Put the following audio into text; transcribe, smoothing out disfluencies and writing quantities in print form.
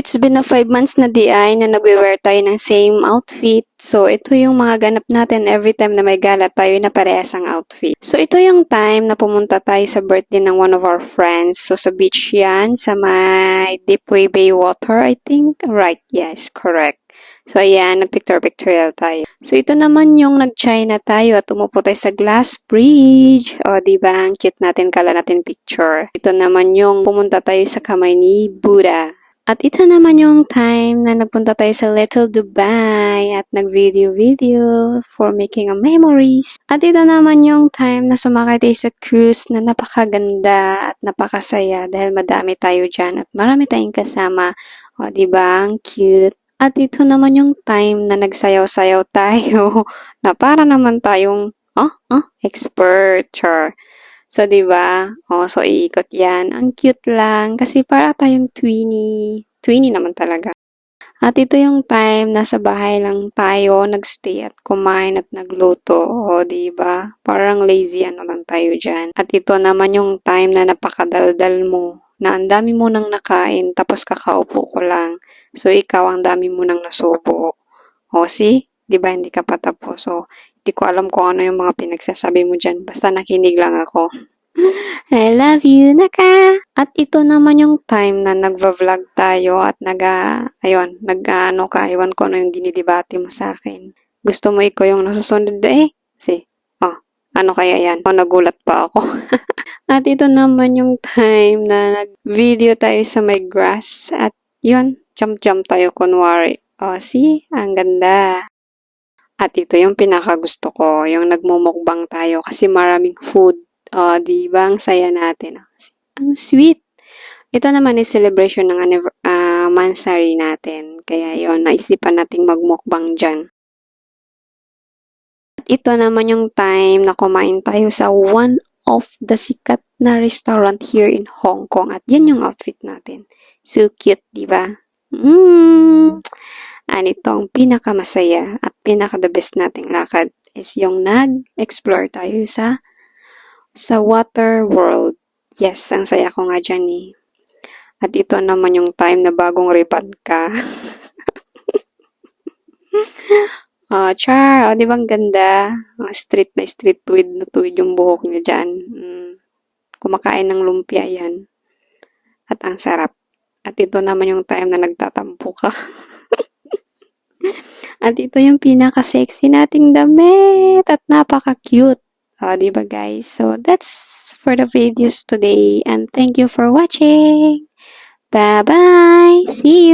it's been a 5 months na DI na nagwe-wear tayo ng same outfit. So, ito yung mga ganap natin every time na may gala tayo na parehas ang outfit. So, ito yung time na pumunta tayo sa birthday ng one of our friends. So, sa beach yan, sa may Deepway Bay Water, I think. Right, yes, correct. So, ayan, nag-picture-pictorial tayo. So, ito naman yung nag-China tayo at umupo tayo sa glass bridge. O, diba? Ang cute natin, kala natin picture. Ito naman yung pumunta tayo sa kamay ni Buddha. At ito naman yung time na nagpunta tayo sa Little Dubai at nag-video-video for making a memories. At ito naman yung time na sumakay tayo sa cruise na napakaganda at napakasaya dahil madami tayo dyan at marami tayong kasama. O, diba? Ang cute. At ito naman yung time na nagsayaw-sayaw tayo na para naman tayong expert. Sure. So, diba? So, iikot yan. Ang cute lang. Kasi para tayong tweenie. Tweenie naman talaga. At ito yung time, nasa bahay lang tayo, nagstay at kumain at nagluto. O, diba? Parang lazy ano lang tayo dyan. At ito naman yung time na napakadaldal mo. Na ang dami mo nang nakain, tapos kakaupo ko lang. So, ikaw ang dami mo nang nasubo. O, see? Diba, hindi ka patapos. So, hindi ko alam kung ano yung mga pinagsasabi mo dyan. Basta nakinig lang ako. I love you, Naka! At ito naman yung time na nagva-vlog tayo at nag-ano ka, iwan ko ano yung dinidibati mo sa akin. Gusto mo ikaw yung nasusunod ano kaya yan? Nagulat pa ako. At ito naman yung time na nag-video tayo sa may grass at yun, jump tayo kunwari. See? Ang ganda. At ito yung pinakagusto ko, yung nagmumukbang tayo kasi maraming food. Diba? Ang saya natin. Ang sweet. Ito naman is celebration ng mansari natin. Kaya yon, naisipan nating magmukbang dyan. At ito naman yung time na kumain tayo sa one of the sikat na restaurant here in Hong Kong. At yan yung outfit natin. So cute, diba? And itong pinakamasaya at pinaka-the best nating lakad is yung nag-explore tayo sa water world. Yes, ang saya ko nga dyan eh. At ito naman yung time na bagong ripad ka. Char, di ba ang ganda? Street tuwid na tuwid yung buhok niya dyan. Kumakain ng lumpia yan. At ang sarap. At ito naman yung time na nagtatampo ka. At ito yung pinaka-sexy nating damit. At napaka-cute. Diba guys? So, that's for the videos today. And thank you for watching. Bye-bye. See you.